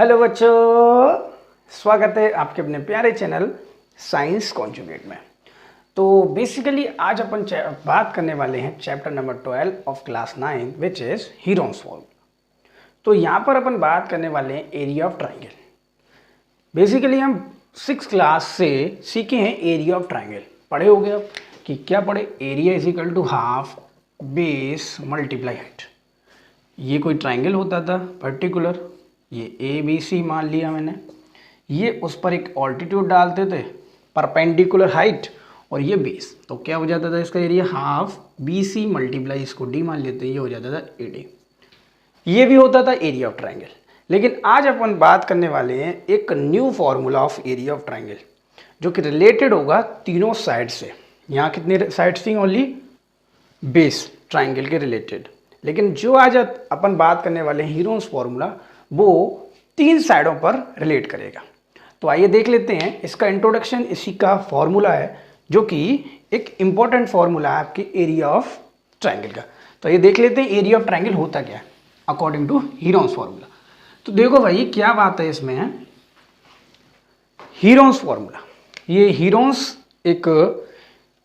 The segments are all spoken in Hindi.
हेलो बच्चों, स्वागत है आपके अपने प्यारे चैनल साइंस कॉन्जुगेट में। तो बेसिकली आज अपन बात करने वाले हैं chapter number 12 of class 9 which is Heron's formula. तो यहाँ पर अपन बात करने वाले हैं एरिया ऑफ ट्राइंगल। बेसिकली हम 6 क्लास से सीखे हैं एरिया ऑफ ट्राइंगल। पढ़े हो गए अब कि क्या पढ़े? Area is equal to half base multiply height. ये कोई ट्राइंगल होता था पर्टिकुलर, ये ए बी सी मान लिया मैंने, ये उस पर एक ऑल्टीट्यूड डालते थे परपेंडिकुलर हाइट और ये बेस, तो क्या हो जाता था इसका area half B C multiply इसको डी मान लेते हैं, ये हो जाता था ए डी। ये भी होता था एरिया ऑफ ट्राइंगल। लेकिन आज अपन बात करने वाले हैं एक new formula of area of triangle जो कि रिलेटेड होगा तीनों साइड से। यहाँ कितने साइड्स थी? ओनली बेस ट्राइंगल के रिलेटेड। लेकिन जो आज अपन बात करने वाले हैं हीरोन्स फॉर्मूला, वो 3 साइडों पर रिलेट करेगा। तो आइए देख लेते हैं। इसका इंट्रोडक्शन इसी का फॉर्मूला है जो कि एक इंपॉर्टेंट फॉर्मूला है आपके एरिया ऑफ ट्राइंगल का। तो ये देख लेते हैं एरिया ऑफ ट्राइंगल होता क्या है अकॉर्डिंग टू हीरोन्स फॉर्मूला। तो देखो भाई क्या बात है इसमें, हीरोन्स फॉर्मूला। ये हीरोन्स एक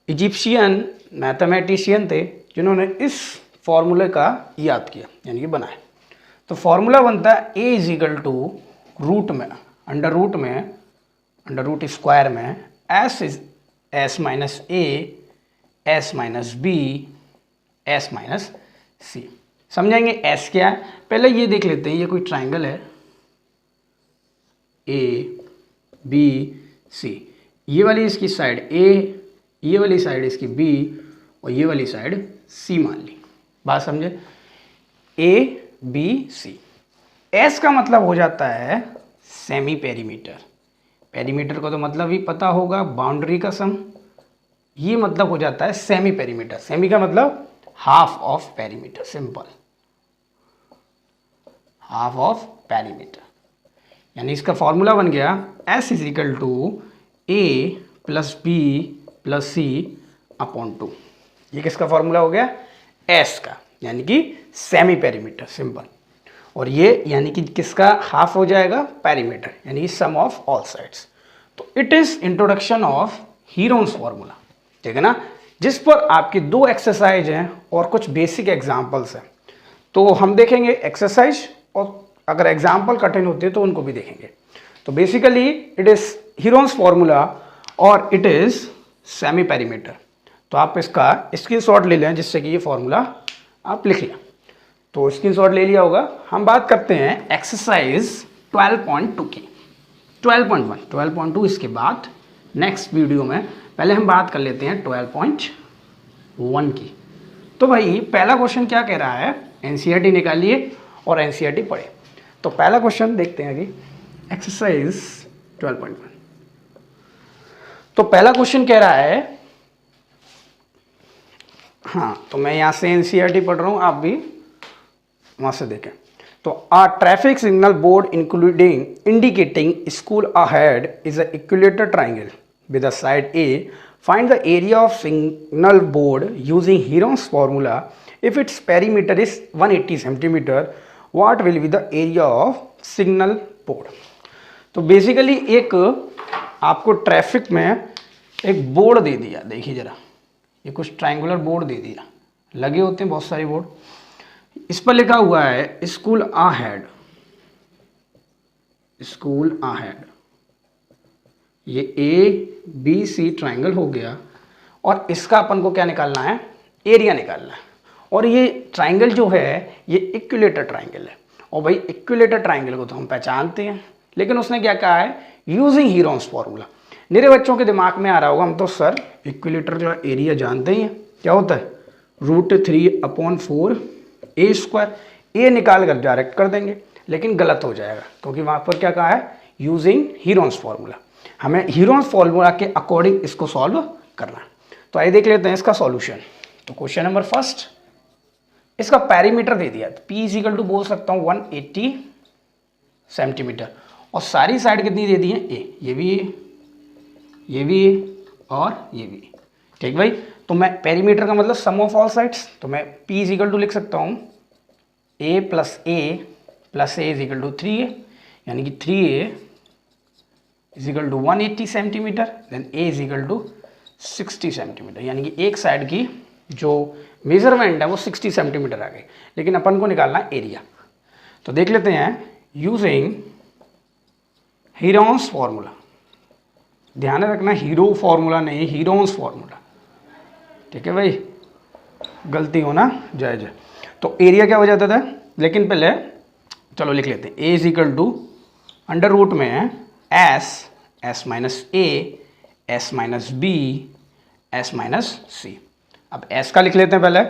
इजिप्शियन मैथमेटिशियन थे जिन्होंने इस फॉर्मूले का याद किया यानी कि बनाया। तो फॉर्मूला बनता है A is equal to root में अंडर रूट स्क्वायर में S is S minus A S minus B S minus C. समझेंगे एस क्या है? पहले ये देख लेते हैं, ये कोई ट्राइंगल है ए बी सी, ये वाली इसकी साइड ए, ये वाली साइड इसकी बी और ये वाली साइड सी मान ली। बात समझे? ए बी सी। एस का मतलब हो जाता है सेमी पेरीमीटर। पेरीमीटर को तो मतलब ही पता होगा, बाउंड्री का सम। ये मतलब हो जाता है सेमी पेरीमीटर। सेमी का मतलब half of perimeter, simple half of perimeter. यानी इसका फॉर्मूला बन गया S is equal to A plus B plus C upon 2। ये किसका फॉर्मूला हो गया? एस का, यानी कि सेमी पेरीमीटर, सिंपल। और ये यानी कि किसका हाफ हो जाएगा? पेरीमीटर, यानी सम ऑफ ऑल साइड्स। तो it is introduction of Heron's formula, ठीक है ना, जिस पर आपकी 2 एक्सरसाइज हैं और कुछ बेसिक एग्जांपल्स हैं। तो हम देखेंगे एक्सरसाइज, और अगर एग्जाम्पल कठिन होते हैं तो उनको भी देखेंगे। तो basically it is Heron's formula और इट इज सेमी पेरीमीटर। तो आप इसका स्क्रीनशॉट ले लें जिससे कि ये फॉर्मूला आप लिख लें। तो स्क्रीनशॉट ले लिया होगा। हम बात करते हैं एक्सरसाइज 12.2 की। 12.1 12.2 इसके बाद नेक्स्ट वीडियो में। पहले हम बात कर लेते हैं 12.1 की। तो भाई पहला क्वेश्चन क्या कह रहा है? एनसीईआरटी निकालिए और एनसीईआरटी पढ़े। तो पहला क्वेश्चन देखते हैं अभी, एक्सरसाइज 12.1। तो पहला क्वेश्चन कह रहा है, हाँ तो मैं यहाँ से एनसीईआरटी पढ़ रहा हूँ, आप भी वहाँ से देखें। तो a traffic signal board including indicating school ahead is a equilateral triangle with a side A. Find the area of signal board using Heron's formula. If its perimeter is 180 centimetre, what will be the area of signal board. तो बेसिकली एक आपको ट्रैफिक में एक बोर्ड दे दिया, देखिए जरा, ये कुछ ट्रायंगुलर बोर्ड दे दिया, लगे होते हैं बहुत सारे बोर्ड। इस पर लिखा हुआ है स्कूल अहेड, स्कूल अहेड। ये ए बी सी ट्रायंगल हो गया और इसका अपन को क्या निकालना है? एरिया निकालना है। और ये ट्रायंगल जो है ये इक्विलेटर ट्रायंगल है। और भाई इक्विलेटर ट्रायंगल को तो हम पहचानते हैं, लेकिन उसने क्या कहा है? Using Heron's formula. मेरे बच्चों के दिमाग में आ रहा होगा, हम तो सर इक्विलेटर जो एरिया जानते ही हैं, क्या होता है? √3/4 ए स्क्वायर। ए निकाल कर डायरेक्ट कर देंगे, लेकिन गलत हो जाएगा क्योंकि वहाँ पर क्या कहा है? Using Heron's formula. हमें हीरोन्स फॉर्मूला के अकॉर्डिंग इसको सॉल्व करना है। तो आइए देख लेते हैं इसका सॉल्यूशन। तो क्वेश्चन नंबर फर्स्ट, इसका पेरीमीटर दे दिया, पी इज इक्वल टू बोल सकता हूँ 180 सेंटीमीटर। और सारी साइड कितनी दे दी है? ए, ये भी ए, ये भी ए और ये भी। ठीक भाई, तो मैं पेरीमीटर का मतलब सम ऑफ ऑल साइड्स, तो मैं P इज इक्वल टू लिख सकता हूँ a plus A is equal to 3a। यानी कि 3A is equal to 180 centimetre, then A is equal to 60 centimetre, यानी कि एक साइड की जो मेजरमेंट है वो 60 सेंटीमीटर आ गई, लेकिन अपन को निकालना एरिया। तो देख लेते हैं यूजिंग हीरोन्स फॉर्मूला। ध्यान रखना हीरो फॉर्मूला नहीं, हीरोन्स फॉर्मूला, ठीक है भाई, गलती होना जायज है। तो एरिया क्या हो जाता था, लेकिन पहले चलो लिख लेते हैं। A is equal to under root में S minus A, S minus B, S minus C. अब एस का लिख लेते हैं, पहले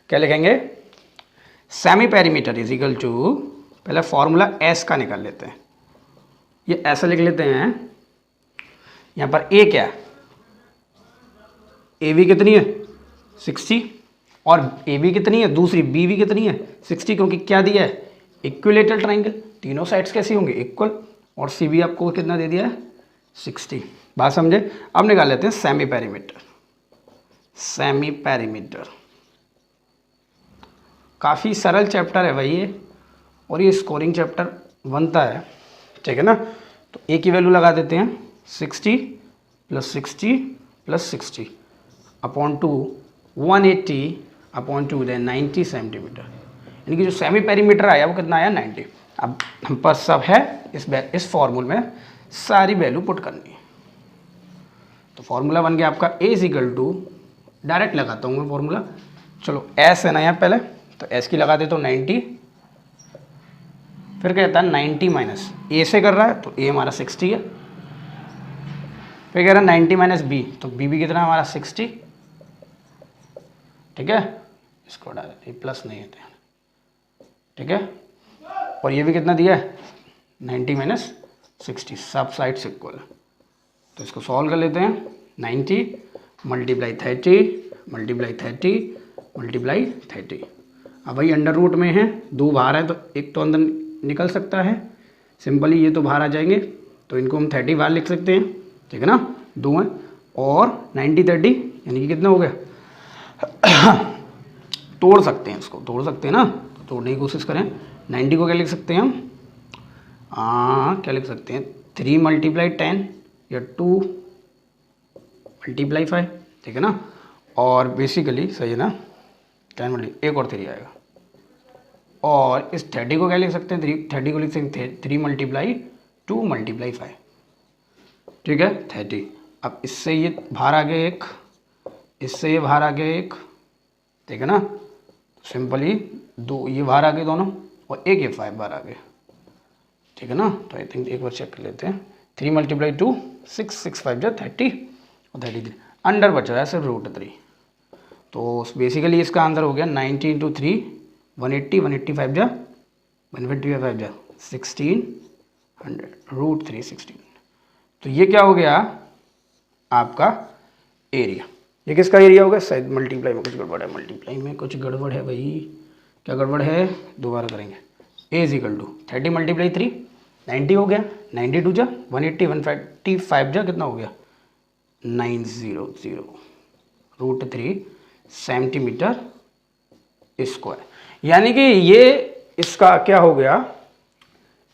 क्या लिखेंगे, semi perimeter is equal to, पहले फॉर्मूला एस का निकाल लेते हैं, ये ऐसा लिख लेते हैं। यहाँ पर ए क्या है, ए भी कितनी है 60, और ए भी कितनी है दूसरी, बी भी कितनी है 60, क्योंकि क्या दिया है इक्विलेटरल ट्राइंगल, तीनों साइड्स कैसी होंगे इक्वल, और सी भी आपको कितना दे दिया है 60। बात समझे। अब निकाल लेते हैं सेमी पेरीमीटर। सेमी पेरीमीटर काफ़ी सरल चैप्टर है भाई ये, और ये स्कोरिंग चैप्टर बनता है, ठीक है ना। तो ए की वैल्यू लगा देते हैं 60 plus 60 plus 60 upon two 180 upon टू देन 90 सेंटीमीटर, यानी कि जो सेमी पेरीमीटर आया वो कितना आया 90। अब हम पास सब है इस फॉर्मूले में सारी वैल्यू पुट करनी है। तो फॉर्मूला बन गया आपका ए इज इक्वल टू, डायरेक्ट लगाता हूँ मैं फॉर्मूला, चलो एस है ना यहाँ पहले, तो एस की लगा देता हूँ 90, फिर कहता है 90 माइनस ए से कर रहा है तो ए हमारा 60 है, फिर कह रहा है 90 माइनस बी, तो बी भी कितना हमारा 60, ठीक है, इसको डाल देते प्लस नहीं होते, ठीक है, और ये भी कितना दिया है 90 माइनस 60, सब साइड्स इक्वल है। तो इसको सॉल्व कर लेते हैं, 90 मल्टीप्लाई 30 मल्टीप्लाई 30 मल्टीप्लाई 30। अब भाई अंडर रूट में है, दो बाहर है तो एक तो अंदर निकल सकता है, सिंपली ये तो बाहर आ जाएंगे, तो इनको हम 30 बाहर लिख सकते हैं, ठीक है ना, दो हैं, और 90 30 यानी कि कितना हो गया तोड़ सकते हैं, इसको तोड़ सकते हैं ना, तो तोड़ने की कोशिश करें। 90 को क्या लिख सकते हैं हम, क्या लिख सकते हैं 3 मल्टीप्लाई 10 या 2 मल्टीप्लाई 5, ठीक है ना, और बेसिकली सही है ना 10 मल्टी एक और 3 आएगा, और इस 30 को क्या लिख सकते हैं 30 को लिख सकते हैं 3 मल्टीप्लाई 2 मल्टीप्लाई 5, ठीक है 30। अब इससे ये बाहर आ गया एक, इससे ये बाहर आ गया एक, ठीक है ना, सिंपली दो ये बाहर आ गए दोनों, और एक ये 5 बाहर आ गए, ठीक है ना। तो आई थिंक एक बार चेक कर लेते हैं, 3 मल्टीप्लाई 2 6 6 5 जा 30 और 33, अंडर बच रहा है सिर्फ √3। तो बेसिकली इसका आंसर हो गया 90 इंटू 3 180, 185 जा 155 जा 1600 √3 16। तो ये क्या हो गया आपका एरिया। ये किसका एरिया होगा, शायद मल्टीप्लाई में कुछ गड़बड़ है, मल्टीप्लाई में कुछ गड़बड़ है भाई, क्या गड़बड़ है दोबारा करेंगे। ए इज इक्वल टू 30 मल्टीप्लाई 3 90 हो गया, 92 जा 180 155 जा कितना हो गया 900 √3 सेंटीमीटर स्क्वायर, यानी कि ये इसका क्या हो गया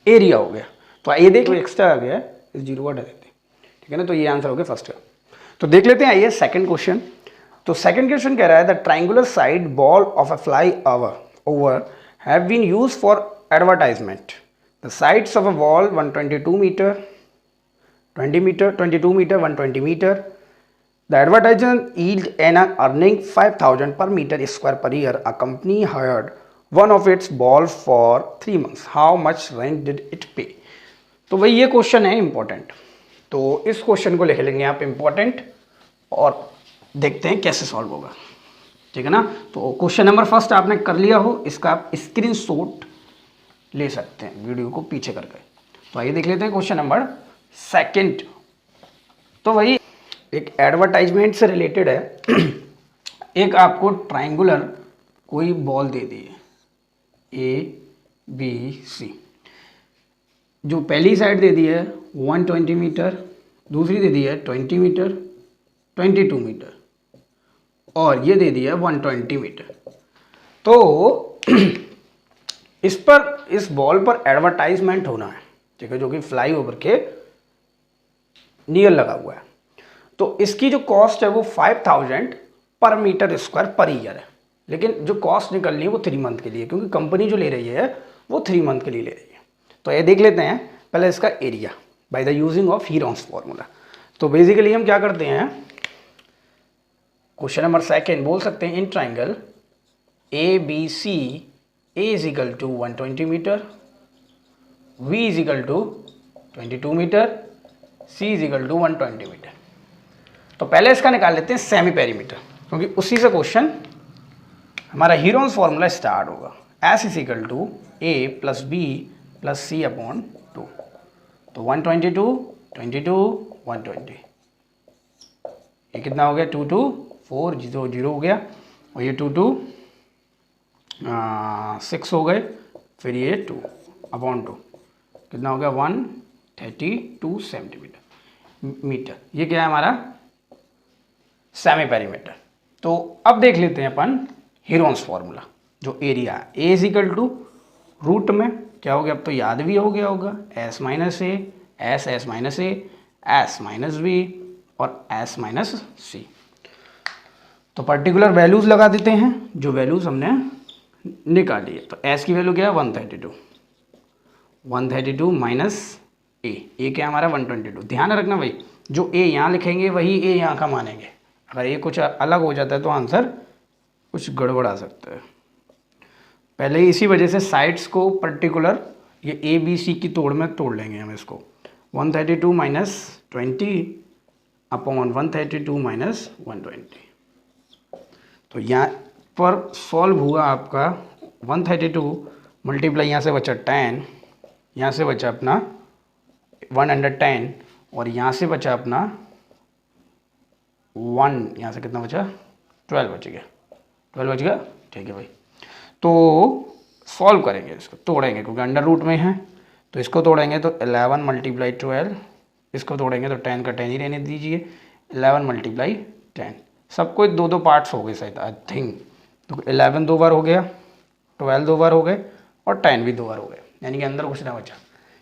एरिया हो गया। तो ये देखो एक्स्ट्रा आ गया, इस जीरो का हटा देते हैं, ठीक है ना। तो ये आंसर हो गया फर्स्ट का। तो देख लेते हैं आइए सेकंड क्वेश्चन। तो सेकंड क्वेश्चन कह रहा है द ट्राइंगुलर साइड बॉल of a flyover have been used for advertisement. The sides of a wall 122 metre 20 metre 22 metre 120 metre. The advertisement yield an earning 5,000 per meter square per year. A company hired one of its ball for 3 months. How much rent did it pay? तो भाई ये क्वेश्चन है इम्पोर्टेंट, तो इस क्वेश्चन को लिख लेंगे आप इम्पोर्टेंट और देखते हैं कैसे सॉल्व होगा, ठीक है ना। तो क्वेश्चन नंबर फर्स्ट आपने कर लिया हो, इसका आप स्क्रीनशॉट ले सकते हैं वीडियो को पीछे करके। तो आइए देख लेते हैं क्वेश्चन नंबर सेकंड। तो भाई एक एडवर्टाइजमेंट से रिलेटेड है। एक आपको ट्राइंगुलर कोई बॉल दे दी है ABC, जो पहली साइड दे दी है 120 मीटर, दूसरी दे दी है 20 मीटर 22 मीटर, और ये दे दिया है 120 मीटर। तो इस बॉल पर एडवर्टाइजमेंट होना है, ठीक है, जो कि फ्लाईओवर के नियर लगा हुआ है। तो इसकी जो कॉस्ट है वो 5000 पर मीटर स्क्वायर पर ईयर है, लेकिन जो कॉस्ट निकलनी है वो 3 मंथ के लिए, क्योंकि कंपनी जो ले रही है वो 3 मंथ के लिए ले रही है। तो ये देख लेते हैं पहले इसका area by the using of Heron's formula. तो बेसिकली हम क्या करते हैं, क्वेश्चन नंबर सेकेंड बोल सकते हैं, in triangle A B C A is equal to 120 metre, V is equal to 22 metre, C is equal to 120 metre. तो पहले इसका निकाल लेते हैं सेमी पेरीमीटर, क्योंकि उसी से क्वेश्चन हमारा हीरोन्स फॉर्मूला स्टार्ट होगा। S is equal to A plus B plus C upon 2। तो 122 22 120, ये कितना हो गया 2 2 4 0 0 हो गया, और ये 2 2 6 हो गए, फिर ये 2 अपॉन 2 कितना हो गया 132 सेंटीमीटर। ये क्या है हमारा सेमी पेरीमीटर। तो अब देख लेते हैं अपन हीरोन्स फॉर्मूला, जो एरिया है A is equal to root में क्या हो गया, अब तो याद भी हो गया होगा, S minus A S S minus A S minus B और एस माइनस सी। तो पर्टिकुलर वैल्यूज लगा देते हैं जो वैल्यूज हमने निकाली है। तो एस की वैल्यू क्या है 132 माइनस ए क्या हमारा 122। ध्यान रखना भाई, जो ए यहाँ लिखेंगे वही ए यहाँ का मानेंगे, अगर ये कुछ अलग हो जाता है तो आंसर कुछ गड़बड़ा सकता है। पहले ही इसी वजह से साइड्स को पर्टिकुलर ये ए बी सी की तोड़ में तोड़ लेंगे हम इसको। 132 माइनस 20 अपॉन 132 माइनस 120। तो यहाँ पर सॉल्व हुआ आपका 132 मल्टीप्लाई, यहाँ से बचा 10, यहाँ से बचा अपना 110, और यहाँ से बचा अपना 1, यहाँ से कितना बचा 12 बच गया, 12 बच गया। ठीक है भाई, तो सॉल्व करेंगे इसको, तोड़ेंगे क्योंकि अंडर रूट में है, तो इसको तोड़ेंगे तो 11 मल्टीप्लाई 12, इसको तोड़ेंगे तो 10 का 10 ही रहने दीजिए, 11 मल्टीप्लाई 10, सबको 2 पार्ट्स हो गए शायद आई थिंक। तो 11 2 बार हो गया, 12 2 बार हो गए, और 10 भी 2 बार हो गए, यानी कि अंदर कुछ ना बचा।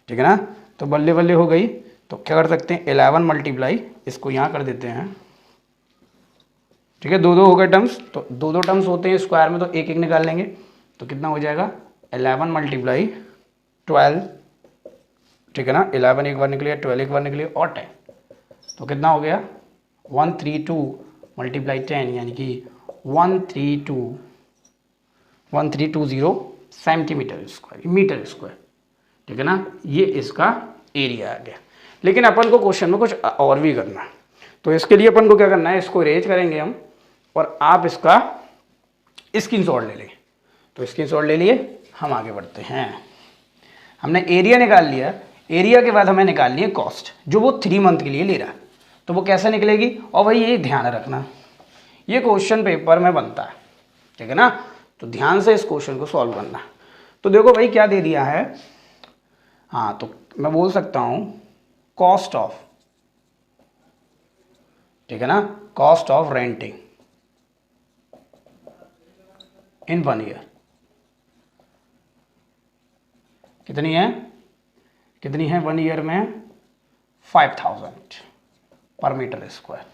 ठीक है ना, तो बल्ले बल्ले हो गई। तो क्या कर सकते हैं 11 मल्टीप्लाई, इसको यहाँ कर देते हैं। ठीक है, 2 हो गए टर्म्स, तो 2 टर्म्स होते हैं स्क्वायर में, तो एक एक निकाल लेंगे। तो कितना हो जाएगा 11 मल्टीप्लाई 12। ठीक है ना, 11 एक बार निकले, 12 एक बार निकले, और 10, तो कितना हो गया 132 मल्टीप्लाई 10, यानी कि 1320 सेंटीमीटर स्क्वायर, मीटर स्क्वायर। ठीक है ना, ये इसका एरिया आ गया। लेकिन अपन को क्वेश्चन में कुछ और भी करना है, तो इसके लिए अपन को क्या करना है, इसको अरेंज करेंगे हम, और आप इसका स्क्रीनशॉट ले लें। तो स्क्रीनशॉट ले लिए, हम आगे बढ़ते हैं। हमने एरिया निकाल लिया, एरिया के बाद हमें निकालनी है कॉस्ट, जो वो 3 मंथ के लिए ले रहा है। तो वो कैसे निकलेगी, और भाई ये ध्यान रखना, ये क्वेश्चन पेपर में बनता है। ठीक है ना, तो ध्यान से इस क्वेश्चन को सॉल्व करना। तो देखो भाई क्या दे दिया है, हाँ, तो मैं बोल सकता हूँ कॉस्ट ऑफ, ठीक है ना, cost of renting in 1 year कितनी है 1 ईयर में 5000 पर मीटर स्क्वायर।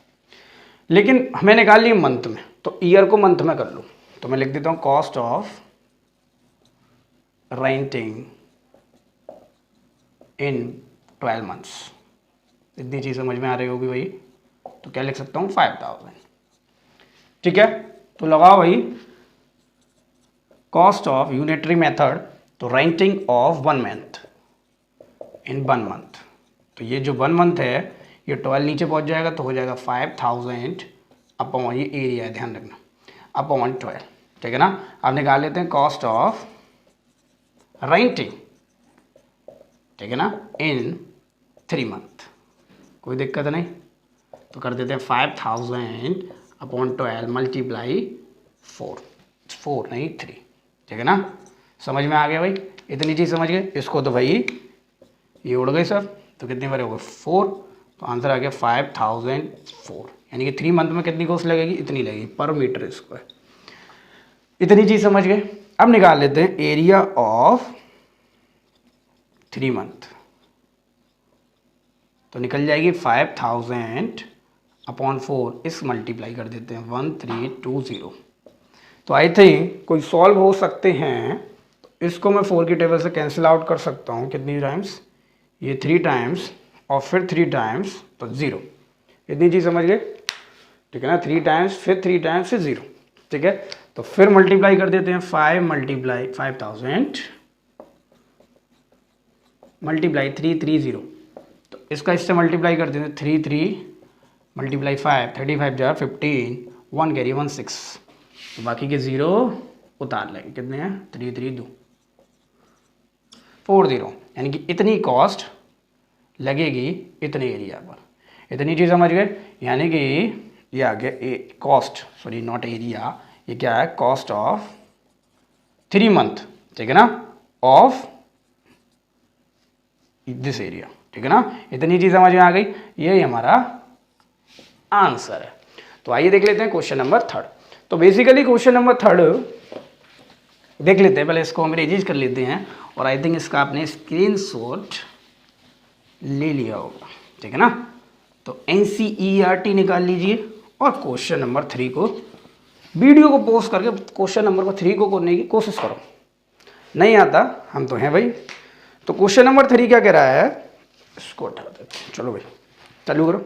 लेकिन हमें निकाल ली मंथ में, तो ईयर को मंथ में कर लूँ, तो मैं लिख देता हूँ cost of renting in 12 months. इतनी चीज़ समझ में आ रही होगी भाई, तो क्या लिख सकता हूँ 5000। ठीक है, तो लगाओ भाई कॉस्ट ऑफ यूनिटरी मेथड, तो renting of 1 month in 1 month. तो ये जो 1 मंथ है ये 12 नीचे पहुंच जाएगा, तो हो जाएगा 5000 अपॉन, ये एरिया है ध्यान रखना, अपॉन 12। ठीक है ना, अब निकाल लेते हैं कॉस्ट ऑफ रेंटिंग, ठीक है ना, इन 3 मंथ। कोई दिक्कत नहीं, तो कर देते हैं 5000 अपॉन 12 मल्टीप्लाई 4 नहीं 3। ठीक है ना, समझ में आ गया भाई, इतनी चीज़ समझ गए। इसको तो भाई ये उड़ गए सब, तो कितने बार हो गए 4, तो आंसर आ गया 5004, यानी कि 3 मंथ में कितनी कॉस्ट लगेगी, इतनी लगेगी पर मीटर स्क्वायर। इतनी चीज़ समझ गए। अब निकाल लेते हैं एरिया ऑफ 3 मंथ, तो निकल जाएगी 5000 अपॉन 4, इस मल्टीप्लाई कर देते हैं 1320। तो आई थिंक कोई सॉल्व हो सकते हैं। तो इसको मैं 4 की टेबल से कैंसिल आउट कर सकता हूँ कितनी टाइम्स, ये 3 टाइम्स और फिर 3 टाइम्स तो 0। इतनी चीज़ समझ गए, ठीक है ना। 3 टाइम्स फिर 3 टाइम्स फिर 0, ठीक है। तो फिर मल्टीप्लाई कर देते हैं 5 मल्टीप्लाई 5000 मल्टीप्लाई 330। तो इसका इससे मल्टीप्लाई कर देते हैं 3 मल्टीप्लाई 5, 35 जार 15, 1 कैरी 1 6। तो बाकी के 0 उतार लेंगे, कितने हैं 3 3 2 4 0, यानी कि इतनी कॉस्ट लगेगी इतने एरिया पर। इतनी चीज़ समझ गए, यानी कि ये आ गया कॉस्ट, सॉरी नॉट एरिया, ये क्या है कॉस्ट ऑफ 3 मंथ, ठीक है ना, ऑफ दिस एरिया, ठीक है ना। इतनी चीज़ समझ में आ गई, यही हमारा आंसर है। तो आइए देख लेते हैं क्वेश्चन नंबर 3। तो बेसिकली क्वेश्चन नंबर 3 देख लेते हैं, पहले इसको हम रेजिस्ट कर लेते हैं और आई थिंक इसका आपने स्क्रीनशॉट ले लिया होगा, ठीक है ना। तो NCERT निकाल लीजिए और क्वेश्चन नंबर 3 को वीडियो को पॉज करके क्वेश्चन नंबर 3 को करने की कोशिश करो। नहीं आता हम तो हैं भाई। तो क्वेश्चन नंबर 3 क्या कह रहा है, इसको हटा देते हैं, चलो भाई चालू करो।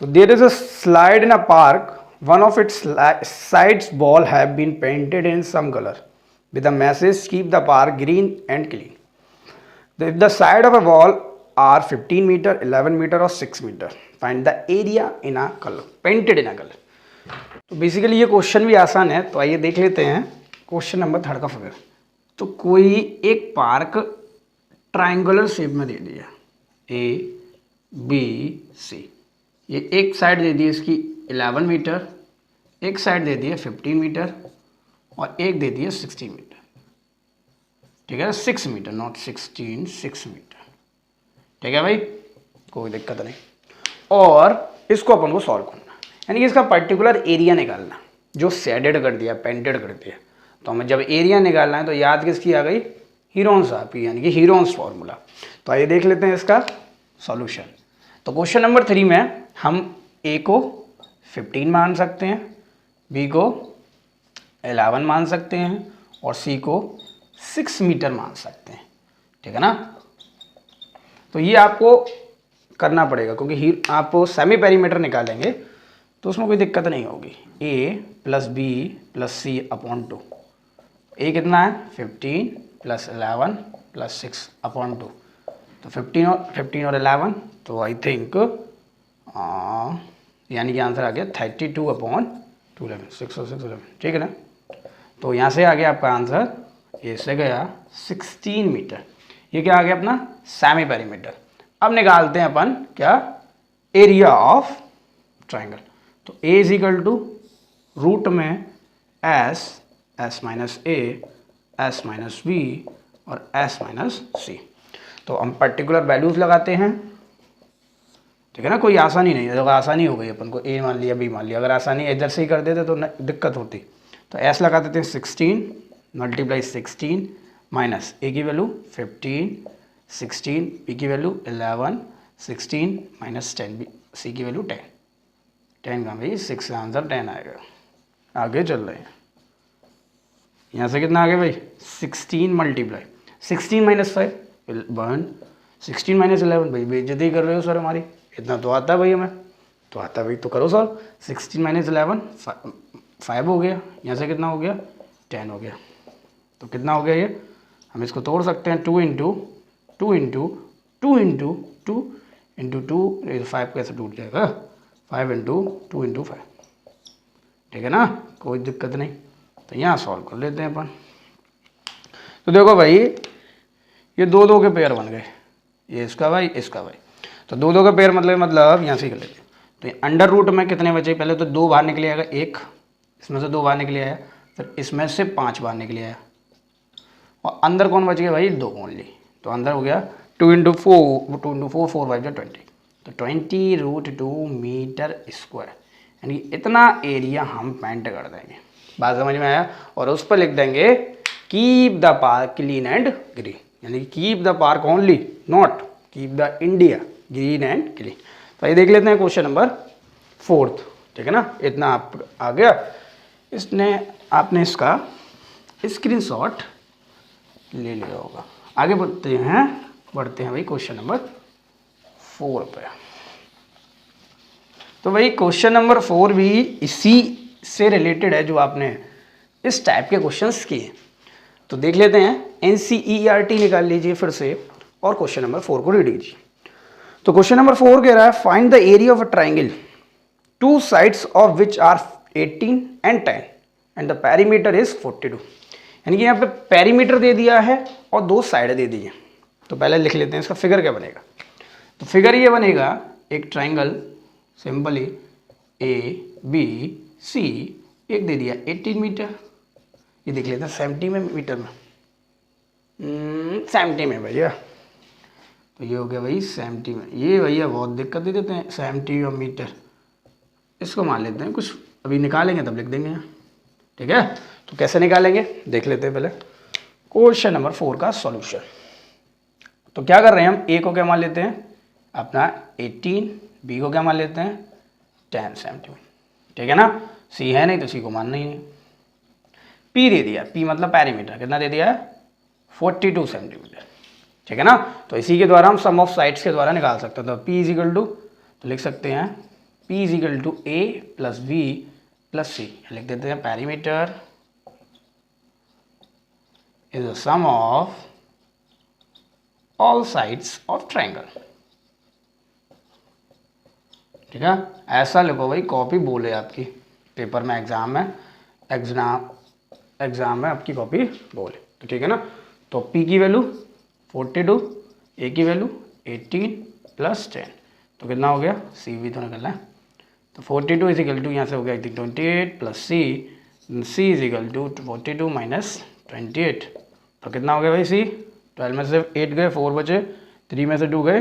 तो there is a slide in a park, one of its sides बॉल have been painted in some colour with a message keep the park green and clean. If the side of a wall are 15 metre, 11 metre और 6 metre, find the area in a colour, painted in a colour. तो बेसिकली ये क्वेश्चन भी आसान है। तो आइए देख लेते हैं क्वेश्चन नंबर 3 का फिगर। तो कोई एक पार्क ट्रायंगुलर शेप में दे दिया ABC, ये एक साइड दे दी इसकी 11 मीटर, एक साइड दे दी है 15 मीटर और एक दे दी है 16 मीटर, ठीक है 6 मीटर, नॉट 16, 6 मीटर, ठीक है भाई, कोई दिक्कत नहीं। और इसको अपन को सॉल्व करना, यानी कि इसका पर्टिकुलर एरिया निकालना, जो शेडेड कर दिया, पेंटेड कर दिया। तो हमें जब एरिया निकालना है तो याद किसकी आ गई, हीरोन्स आपी, यानी कि हीरोन्स फार्मूला। तो आइए देख लेते हैं इसका सॉल्यूशन। तो क्वेश्चन नंबर 3 में हम ए को 15 मान सकते हैं, बी को 11 मान सकते हैं और सी को 6 मीटर मान सकते हैं, ठीक है ना। तो ये आपको करना पड़ेगा क्योंकि आप सेमी पेरीमीटर निकालेंगे तो उसमें कोई दिक्कत नहीं होगी। ए plus B plus C upon 2, ए कितना है 15 प्लस 11 प्लस 6 अपॉन 2, तो 15 और 11, तो आई थिंक यानी कि आंसर आ गया 32 अपॉन 2, 6 और 6 11, ठीक है ना। तो यहाँ से आ गया आपका आंसर, ये से गया 16 मीटर। ये क्या आ गया अपना सेमी पेरीमीटर। अब निकालते हैं अपन क्या, एरिया ऑफ ट्राइंगल। तो ए इज इक्वल टू रूट में S minus A, S minus B और एस माइनस सी। तो हम पर्टिकुलर वैल्यूज लगाते हैं, ठीक है ना। कोई आसानी नहीं है, अगर आसानी हो गई अपन को ए मान लिया बी मान लिया, अगर आसानी इधर से ही कर देते तो दिक्कत होती। तो एस लगा देते हैं 16 मल्टीप्लाई 16 माइनस ए की वैल्यू 15, 16 बी की वैल्यू 11, 16 माइनस 10 बी सी की वैल्यू 10। 10 का भाई 6 का आंसर 10 आएगा। आगे चल रहे हैं, यहाँ से कितना आ गया भाई 16 मल्टीप्लाई 16 माइनस 5 1, 16 माइनस 11, भाई बेइज्जती कर रहे हो सर हमारी, इतना तो आता है भाई हमें, तो आता है भाई तो करो सर। 16 माइनस 11 5 हो गया, यहाँ से कितना हो गया 10 हो गया। तो कितना हो गया ये, हम इसको तोड़ सकते हैं 2 इंटू 2 इंटू 2 इंटू 2 इंटू 2, 5 कैसे टूट जाएगा, 5 इंटू 2 इंटू 5, ठीक है ना, कोई दिक्कत नहीं। तो यहाँ सॉल्व कर लेते हैं अपन। तो देखो भाई ये दो दो के पेयर बन गए, ये इसका भाई इसका भाई, तो दो दो के पेयर मतलब यहाँ से कर लेते हैं। तो ये अंडर रूट में कितने बचे, पहले तो 2 बाहर निकले आएगा, एक इसमें से 2 बाहर निकले आया, फिर इसमें से 5 बाहर निकले आया और अंदर कौन बच गया भाई 2 ओनली। तो अंदर हो गया 2 इंटू 4 2 इंटू 4 4 5 20, तो 20 रूट 2 मीटर स्क्वायर, यानी इतना एरिया हम पेंट कर देंगे। बात समझ में आया। और उस पर लिख देंगे keep the park clean and green, यानी keep the park only, not keep the India, green and green. तो ये देख लेते हैं क्वेश्चन नंबर 4, ठीक है ना। इतना आप आ गया, आपने इसका स्क्रीनशॉट ले लिया होगा। आगे बढ़ते हैं भाई क्वेश्चन नंबर 4 पे। तो भाई क्वेश्चन नंबर 4 भी इसी से रिलेटेड है जो आपने इस टाइप के क्वेश्चंस किए। तो देख लेते हैं, NCERT निकाल लीजिए फिर से और क्वेश्चन नंबर 4 को रीड कीजिए। तो क्वेश्चन नंबर 4 कह रहा है find the area of a triangle two sides of which are 18 and 10 and the perimeter is 42। यानी कि यहाँ पे पेरीमीटर दे दिया है और 2 साइड दे दी है। तो पहले लिख लेते हैं इसका फिगर क्या बनेगा। तो फिगर ये बनेगा, एक ट्राइंगल सिंपली ABC, एक दे दिया 18 मीटर, ये देख लेते हैं 70 में मीटर में, 70 में भैया। तो ये हो गया भाई 70 में। ये भैया बहुत दिक्कत दे देते हैं 70 और मीटर, इसको मान लेते हैं कुछ, अभी निकालेंगे तब लिख देंगे यहाँ, ठीक है। तो कैसे निकालेंगे देख लेते हैं पहले क्वेश्चन नंबर 4 का सॉल्यूशन। तो क्या कर रहे हैं हम, ए को क्या मान लेते हैं अपना 18, बी को क्या मान लेते हैं 10 सेंटीमीटर, ठीक है ना। सी है नहीं तो सी को मानना ही नहीं। पी दे दिया, पी मतलब पेरीमीटर कितना दे दिया है 42 सेंटीमीटर, ठीक है ना। तो इसी के द्वारा हम सम ऑफ साइड्स के द्वारा निकाल सकते हैं। तो पी इज इक्वल टू, तो लिख सकते हैं P is equal to A plus B plus C, लिख देते हैं perimeter is the sum of all sides of triangle, ठीक है। ऐसा लिखो भाई, कॉपी बोले आपकी पेपर में, एग्जाम में आपकी कॉपी बोले, तो ठीक है ना। तो P की वैल्यू 42, A की वैल्यू 18 प्लस 10, तो कितना हो गया, C भी तो निकलना है। तो 42 इज इक्वल टू, यहाँ से हो गया 28 plus C is equal to 42 minus 28, तो कितना हो गया भाई C, 12 में से 8 गए 4 बचे, 3 में से 2 गए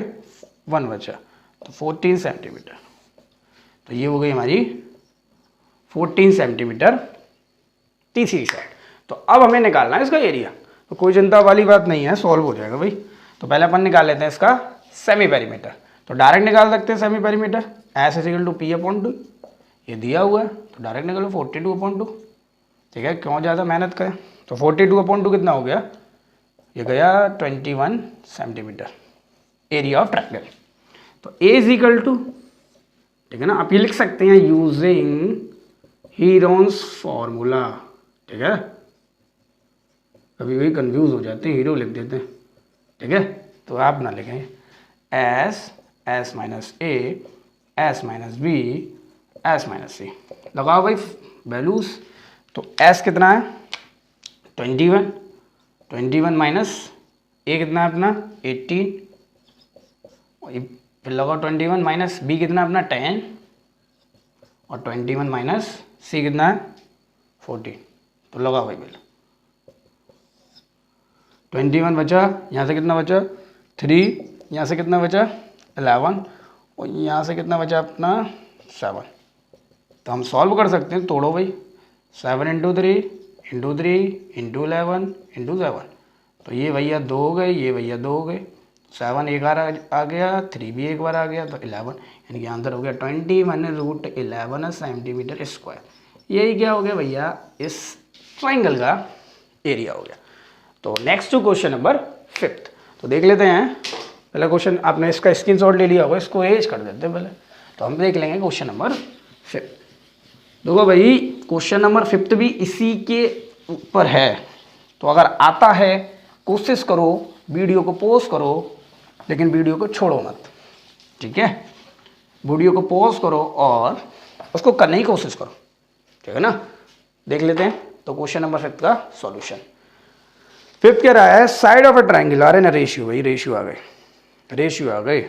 1 बचा, तो 14 सेंटीमीटर। तो ये हो गई हमारी 14 सेंटीमीटर तीसरी साइड। तो अब हमें निकालना है इसका एरिया, तो कोई चिंता वाली बात नहीं है, सॉल्व हो जाएगा भाई। तो पहले अपन निकाल लेते हैं इसका सेमी पेरीमीटर। तो डायरेक्ट निकाल सकते हैं semi perimeter, S is equal to P upon 2, ये दिया हुआ है तो डायरेक्ट निकालो 42 अपॉन 2, ठीक है, क्यों ज़्यादा मेहनत करें। तो 42 अपॉन 2 कितना हो गया, ये गया 21 सेंटीमीटर एरिया ऑफ ट्रायंगल। तो ए इज इक्वल टू, ठीक है ना, आप ये लिख सकते हैं यूजिंग हीरोन्स फॉर्मूला, ठीक है। कभी कभी कंफ्यूज हो जाते हैं, हीरो लिख देते हैं, ठीक है। तो आप ना लिखें S minus A, S minus B, S minus C, लगाओ भाई वैल्यूज। तो एस कितना है 21 माइनस ए कितना है अपना 18, फिर लगाओ 21 माइनस बी कितना अपना 10, और 21 माइनस सी कितना है 14, तो लगाओ भाई बिल। 21 बचा, यहाँ से कितना बचा 3, यहाँ से कितना बचा 11, और यहाँ से कितना बचा अपना 7। तो हम सॉल्व कर सकते हैं, तोड़ो भाई, 7 इंटू 3 इंटू 3 इंटू 11 इंटू 7, तो ये भैया 2 हो गए, ये भैया 2 हो गए, 7 एक बार आ गया, 3 भी एक बार आ गया, तो 11, यानी कि आंसर हो गया 21√11 सेंटीमीटर स्क्वायर। यही क्या हो गया भैया, इस ट्राइंगल का एरिया हो गया। तो नेक्स्ट टू क्वेश्चन नंबर 5, तो देख लेते हैं। पहला क्वेश्चन आपने इसका स्क्रीनशॉट ले लिया होगा, इसको एज कर देते हैं पहले। तो हम देख लेंगे क्वेश्चन नंबर 5। देखो भाई क्वेश्चन नंबर 5 भी इसी के ऊपर है। तो अगर आता है कोशिश करो, वीडियो को पॉज करो, लेकिन वीडियो को छोड़ो मत, ठीक है। वीडियो को पॉज करो और उसको करने की कोशिश करो, ठीक है ना। देख लेते हैं तो क्वेश्चन नंबर 5 का सॉल्यूशन। 5 कह रहा है side of a triangle are in ratio, भाई रेशियो आ गए,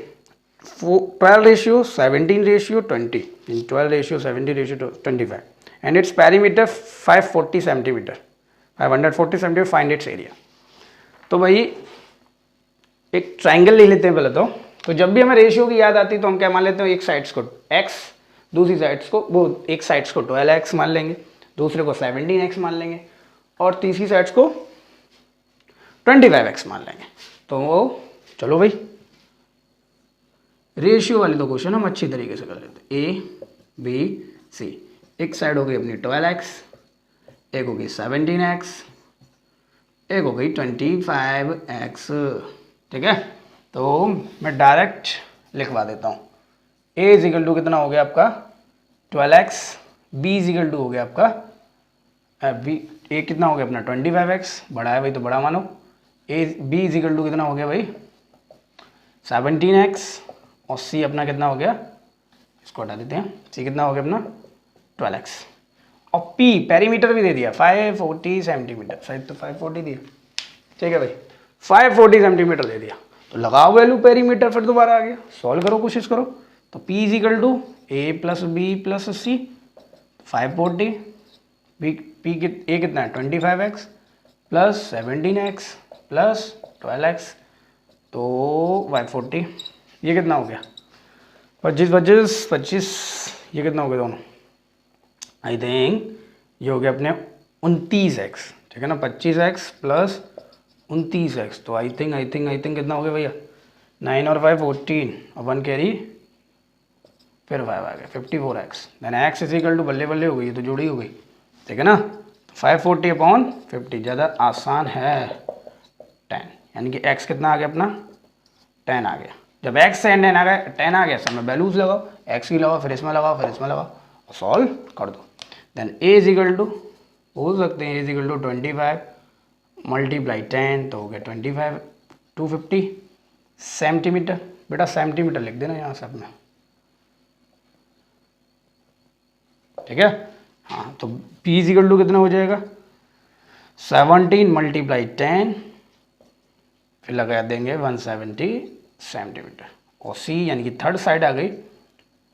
12 ratio 17 ratio 20, 12 ratio 70 ratio 25, and its perimeter 540 centimetre, 540 centimetre, find its area. तो भाई एक ट्राइंगल ले लेते हैं पहले तो जब भी हमें रेशियो की याद आती है तो हम क्या मान लेते हैं, एक साइड्स को x, दूसरी साइड्स को एक साइड्स को 12x मान लेंगे, दूसरे को 17x मान लेंगे, और तीसरी साइड्स को 25x मान लेंगे। तो चलो भाई रेशियो वाली तो क्वेश्चन हम अच्छी तरीके से कर लेते हैं। ABC, एक साइड हो गई अपनी 12x, एक हो गई 17x, एक हो गई 25x। ठीक है, तो मैं डायरेक्ट लिखवा देता हूँ। A इजिकल टू कितना हो गया आपका 12x, B इजिकल टू हो गया आपका A कितना हो गया अपना 25x, बड़ा है भाई तो बड़ा मानो। B इजिकल टू कितना हो गया भाई 17x, और C अपना कितना हो गया, इसको हटा देते हैं, C कितना हो गया अपना 12x, और P पेरीमीटर भी दे दिया 540 सेंटीमीटर, शायद तो 540 दिया। ठीक है भाई, 540 सेंटीमीटर दे दिया, तो लगाओ वैल्यू पेरीमीटर, फिर दोबारा आ गया, सॉल्व करो, कोशिश करो। तो P is equal to A plus B plus C, 540, A कितना है 25x plus 17x plus 12x, तो 540, ये कितना हो गया 25, ये कितना हो गया दोनों, आई थिंक ये हो गया अपने 29x। ठीक है ना, 25x प्लस 29x, तो आई थिंक कितना हो गया भैया 9 और 5 14, और 1 कैरी, फिर 5 आ गया 54x। Then x is equal to बल्ले बल्ले हो गई, ये तो जोड़ी हो गई। ठीक है ना, तो 540 अपॉन 50, ज़्यादा आसान है 10, यानी कि x कितना आ गया अपना 10 आ गया। जब x से 10 आ गया, सब में वैल्यूज लगाओ, x की लगाओ, फिर इसमें लगाओ, फिर इसमें लगाओ, और सॉल्व कर दो। देन a इजिकल टू बोल सकते हैं a इजिकल टू 25 मल्टीप्लाई 10, तो हो गया 25, 250 सेंटीमीटर। बेटा सेंटीमीटर लिख देना यहाँ सब में। ठीक है, हाँ, तो p इजिकल टू कितना हो जाएगा 17 मल्टीप्लाई 10, फिर लगा देंगे 170 सेंटीमीटर, और c यानी कि थर्ड साइड आ गई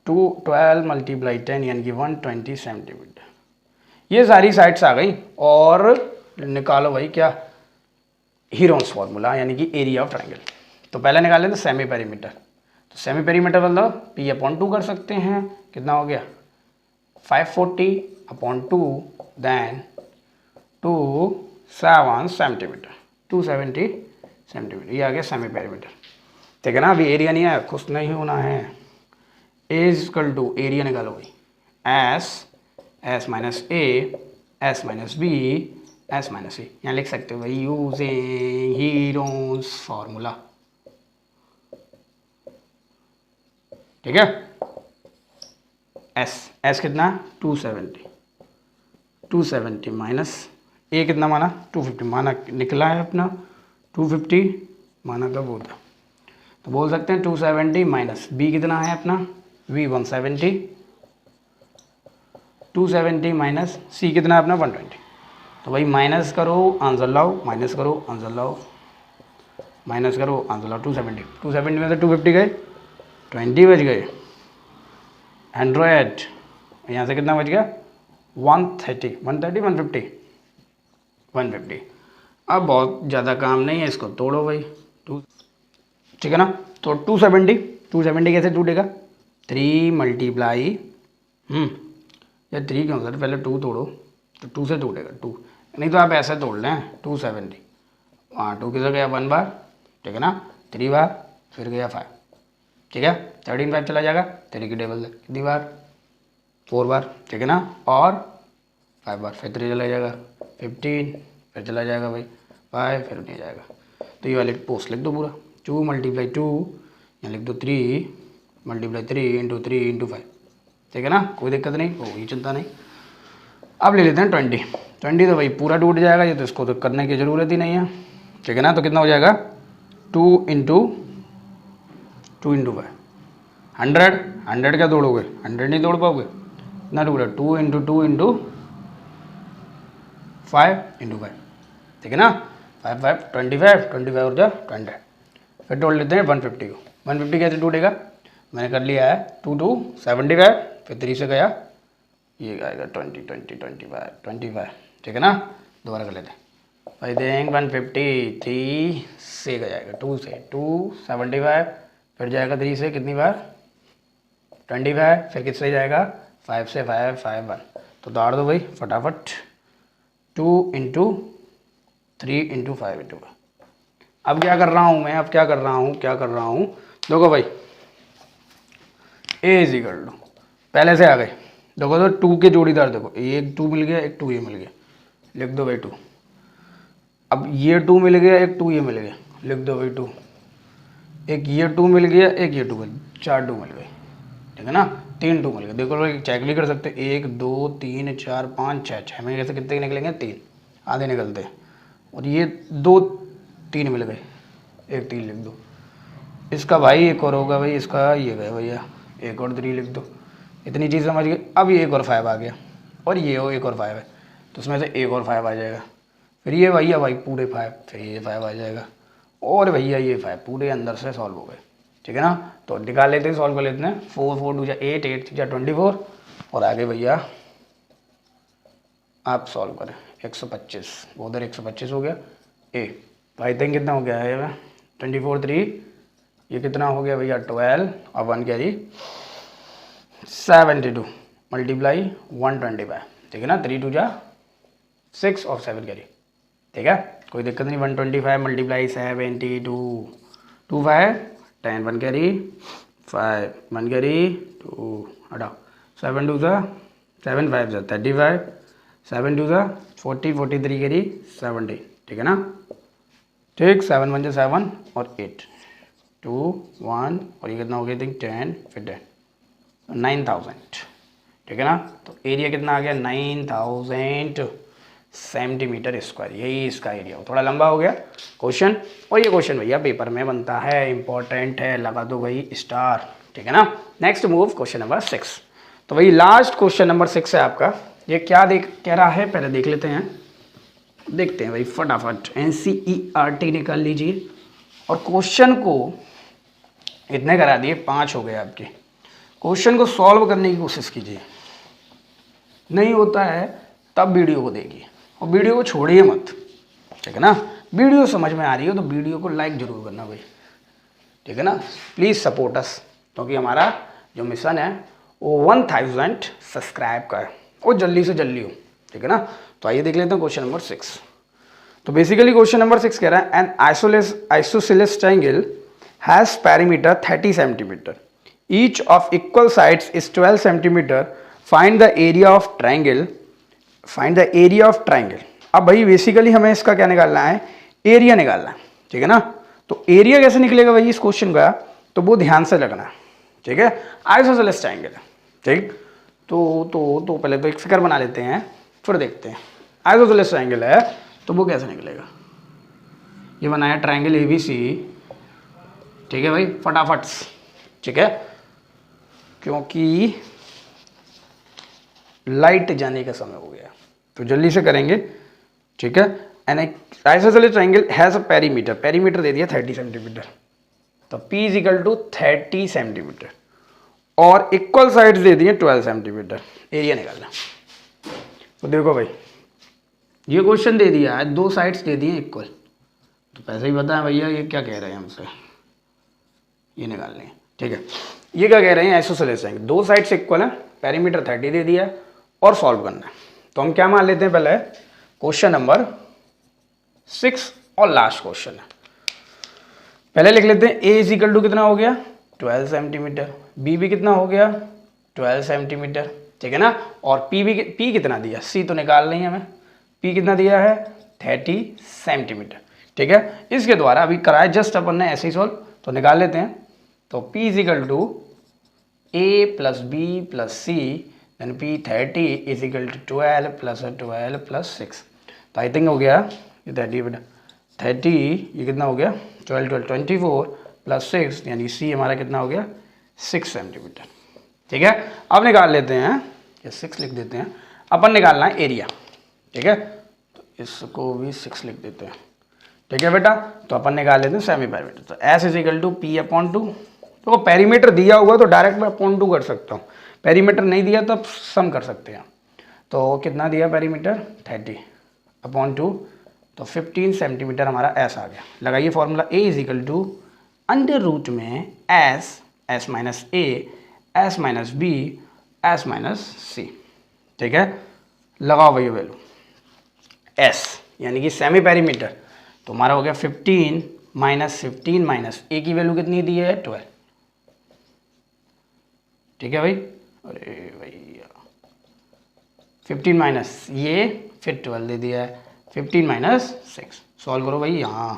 12 मल्टीप्लाई 10 यानी कि 120 सेंटीमीटर। ये सारी साइड्स आ गई, और निकालो भाई क्या हीरोन्स फॉर्मूला, यानी कि एरिया ऑफ ट्रायंगल। तो पहले निकाल लेते सेमी पेरीमीटर, तो सेमी पेरीमीटर मतलब p अपॉन 2 कर सकते हैं, कितना हो गया 540 अपॉन 2, देन 27 सेंटीमीटर, 270 सेंटीमीटर, ये आ गया सेमी पेरीमीटर। ठीक है ना, अभी एरिया नहीं है, खुश नहीं होना है। ए इक्वल टू एरिया निकालो भाई, S minus A, S minus B, S minus C, यहाँ लिख सकते हो भाई यूजिंग हीरोन्स फॉर्मूला। ठीक है, एस कितना 270 माइनस ए कितना माना 250, माना निकला है अपना 250, माना कब होता, तो बोल सकते हैं 270 माइनस बी कितना है अपना वी 170, 270 माइनस सी कितना है अपना 120। तो भाई माइनस करो आंसर लाओ, माइनस करो आंसर लाओ, माइनस करो आंसर लाओ। 270 में तो 250 गए, 20 बच गए, 100, यहाँ से कितना बच गया 130, 150। अब बहुत ज़्यादा काम नहीं है, इसको तोड़ो भाई, ठीक है ना। तो 270 कैसे टूटेगा 3 मल्टीप्लाई या 3 क्यों सर, पहले 2 तोड़ो, तो 2 से टूटेगा 2, नहीं तो आप ऐसे तोड़ लें 270, हाँ 2 किधर गया 1 बार, ठीक है ना, 3 बार, फिर गया 5, ठीक है, 13 5 चला जाएगा, 3 की टेबल कितनी बार 4 बार, ठीक है ना, और 5 बार, फिर 3 चला जाएगा 15, फिर चला जाएगा भाई 5, फिर नहीं जाएगा। तो ये वाले पोस्ट लिख दो पूरा, 2 मल्टीप्लाई 2, यहाँ लिख दो 3 मल्टीप्लाई 3 इंटू 3 इंटू 5, ठीक है ना, कोई दिक्कत नहीं, कोई चिंता नहीं। अब ले लेते हैं 20 तो भाई पूरा टूट जाएगा ये, तो इसको तो करने की ज़रूरत ही नहीं है, ठीक है ना। तो कितना हो जाएगा 2 इंटू 5, 100 क्या तोड़ोगे, 100 नहीं तोड़ पाओगे, इतना टूटा 2 इंटू 5 इंटू 5, ठीक है ना, 5 5 25 और जा 20, फिर तोड़ लेते हैं 150 को। 150 कैसे टूटेगा, मैंने कर लिया है 2 2 75, फिर 3 से गया, ये आएगा 25, ठीक है ना। दोबारा कर लेते हैं, आई थिंक 153 से जाएगा 2 से 275, फिर जाएगा 3 से कितनी बार 25, फिर किससे जाएगा 5 से 5 1, तो दाड़ दो भाई फटाफट, 2 इंटू 3 इंटू 5 इंटू 5। अब क्या कर रहा हूँ मैं, क्या कर रहा हूँ, देखो भाई ए इज इक्वल टू, पहले से आ गए, देखो तो टू के जोड़ीदार देखो, एक टू मिल गया, एक टू ये मिल गया, लिख दो भाई टू। अब ये टू मिल गया, एक टू ये मिल गया, लिख दो भाई टू। एक ये टू मिल गया, एक ये टू मिल गया, 4 टू मिल गए, ठीक है ना, 3 टू मिल गए। देखो भाई चेक भी कर सकते हैं, 1 2 3 4 5 6, 6 में कैसे कितने निकलेंगे, 3 आधे निकलते हैं। और ये 2 3 मिल गए, एक 3 लिख दो। इसका भाई एक और होगा भाई, इसका ये गया भैया, एक और 3 लिख दो। इतनी चीज़ समझ गए। अब ये एक और 5 आ गया, और ये हो एक और 5 है, तो उसमें से एक और 5 आ जाएगा। फिर ये भैया भाई पूरे 5, फिर ये 5 आ जाएगा, और भैया ये 5 पूरे अंदर से सॉल्व हो गए, ठीक है ना। तो निकाल लेते हैं, सॉल्व कर लेते हैं। 4 4 2 8, 8 6 24, और आगे भैया आप सॉल्व करें। 125, उधर 125 हो गया ए, तो आई थिंक कितना हो गया है 24 3, ये कितना हो गया भैया 12, और 1 कैरी 72 मल्टीप्लाई 125, ठीक है ना। 3 2 6 और 7 कैरी, ठीक है, कोई दिक्कत नहीं। 125 मल्टीप्लाई 72, 2 5 10, 1 कैरी 5, 1 कैरी 2, हटाओ 7 2 7 5 35, 7 2 40, 43 कैरी 70, ठीक है ना। ठीक, 7 1 7 और 8 2 1, और ये कितना हो गया थिंक 10, फिर 10 9000, ठीक है ना। तो एरिया कितना आ गया 9000 सेंटीमीटर स्क्वायर, यही इसका एरिया हो। थोड़ा लंबा हो गया क्वेश्चन, और ये क्वेश्चन भैया पेपर में बनता है, इंपॉर्टेंट है, लगा दो भाई स्टार, ठीक है ना। Next move question number 6। तो भाई लास्ट क्वेश्चन नंबर 6 है आपका। ये क्या कह रहा है पहले देख लेते हैं, देखते हैं भाई फटाफट। NCERT निकाल लीजिए, और क्वेश्चन को इतने करा दिए, 5 हो गए आपके। क्वेश्चन को सॉल्व करने की कोशिश कीजिए, नहीं होता है तब वीडियो को देखिए, और वीडियो को छोड़िए मत, ठीक है ना। वीडियो समझ में आ रही हो तो वीडियो को लाइक जरूर करना भाई, ठीक है ना। प्लीज़ सपोर्ट अस, क्योंकि हमारा जो मिशन है वो 1000 सब्सक्राइब का है, वो जल्दी से जल्दी हो, ठीक है ना। तो आइए देख लेते हैं क्वेश्चन नंबर 6। तो बेसिकली क्वेश्चन नंबर 6 कह रहा है an isosceles triangle has perimeter 30 centimetre, each of equal sides is 12 centimetre, find the area of triangle, find the area of triangle. अब भाई बेसिकली हमें इसका क्या निकालना है, एरिया निकालना है, ठीक है ना। तो एरिया कैसे निकलेगा भाई इस क्वेश्चन का, तो वो ध्यान से लगना है, ठीक है। आइसोसेलेस ट्रायंगल है, ठीक। तो पहले तो एक फिगर बना लेते हैं, फिर देखते हैं। आइसोसेलेस ट्रायंगल है तो वो कैसे निकलेगा। ये बनाया ट्रायंगल ABC, ठीक है भाई, फटाफट, ठीक है, क्योंकि लाइट जाने का समय हो गया, तो जल्दी से करेंगे, ठीक है। An isosceles triangle has a perimeter, perimeter दे दिया 30 सेंटीमीटर, तो P is equal to 30 centimetre, और इक्वल साइड्स दे दिए 12 सेंटीमीटर। एरिया निकालना। तो देखो भाई ये क्वेश्चन दे दिया है, 2 साइड्स दे दिए इक्वल, तो पैसे ही पता है भैया ये क्या कह रहे हैं हमसे, ये निकाल लें, ठीक है। ये क्या कह रहे हैं, आइसोसेलेस ट्रायंगल 2 साइड्स इक्वल है, पेरीमीटर 30 दे दिया है, और सॉल्व करना है। तो हम क्या मान लेते हैं, पहले क्वेश्चन नंबर 6 और लास्ट क्वेश्चन है। पहले लिख लेते हैं A इज इक्वल टू कितना हो गया 12 सेंटीमीटर, B भी कितना हो गया 12 सेंटीमीटर, ठीक है ना। और P कितना दिया, C तो निकाल नहीं हमें, P कितना दिया है 30 सेंटीमीटर, ठीक है। इसके द्वारा अभी कराया जस्ट अपन ने ऐसे ही सॉल्व, तो निकाल लेते हैं। तो P is equal to A plus B plus C, then P 30 is equal to 12 plus 6, तो आई थिंक हो गया ये 30, ये कितना हो गया 12 24 प्लस 6, यानी C हमारा कितना हो गया 6 सेंटीमीटर, ठीक है। अब निकाल लेते हैं, ये 6 लिख देते हैं, अपन निकालना है एरिया, ठीक है। तो इसको भी 6 लिख देते हैं, ठीक है बेटा। तो अपन निकाल लेते हैं सेमी पेरीमीटर। तो S is equal to P/2, तो पेरीमीटर दिया हुआ तो डायरेक्ट मैं /2 कर सकता हूँ, पेरीमीटर नहीं दिया तो सम कर सकते हैं। तो कितना दिया पेरीमीटर 30/2, तो 15 सेंटीमीटर हमारा S आ गया। लगाइए formula, A is equal to under root में S minus A, S minus B, S minus C, ठीक है। लगाओ भैया वैल्यू S, यानी कि सेमी पेरीमीटर, तो हमारा हो गया 15 माइनस A की वैल्यू कितनी दी है 12, ठीक है भाई। अरे भैया 15 माइनस ये, फिर 12 दे दिया है, 15 माइनस 6 सॉल्व करो भाई। यहाँ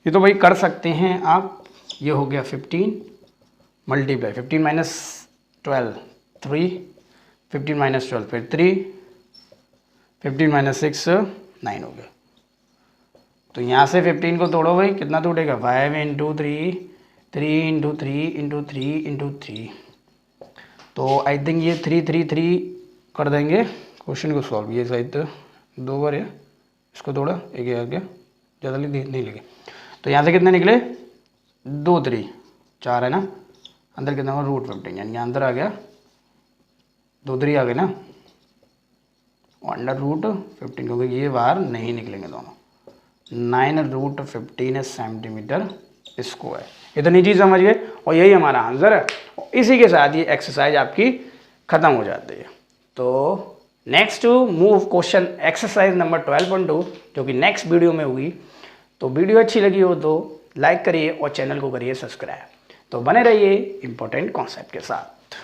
ये तो भाई कर सकते हैं आप। ये हो गया 15 मल्टीप्लाई 15 माइनस 12 3, 15 माइनस 12 फिर 3, 15 माइनस 6 9 हो गया। तो यहाँ से 15 को तोड़ो भाई, कितना टूटेगा 5 इंटू 3, 3 इंटू 3 इंटू 3 इंटू 3। तो आई थिंक ये 3 3 3 कर देंगे क्वेश्चन को सॉल्व। ये शायद 2 बार है, इसको तोड़ा एक आ गया, ज़्यादा नहीं लगे। तो यहाँ से कितने निकले 2 3 4 है ना, अंदर कितना हुआ √15, यानी अंदर आ गया 2 3 आ गए ना, √15 क्योंकि ये बाहर नहीं निकलेंगे दोनों। 9√15 सेंटीमीटर स्क्वायर। इतनी चीज़ समझ गए और यही हमारा आंसर है। और इसी के साथ ये एक्सरसाइज आपकी ख़त्म हो जाती है। तो next to move question exercise number 12.2 जो कि नेक्स्ट वीडियो में होगी। तो वीडियो अच्छी लगी हो तो लाइक करिए और चैनल को करिए सब्सक्राइब। तो बने रहिए इंपॉर्टेंट कॉन्सेप्ट के साथ।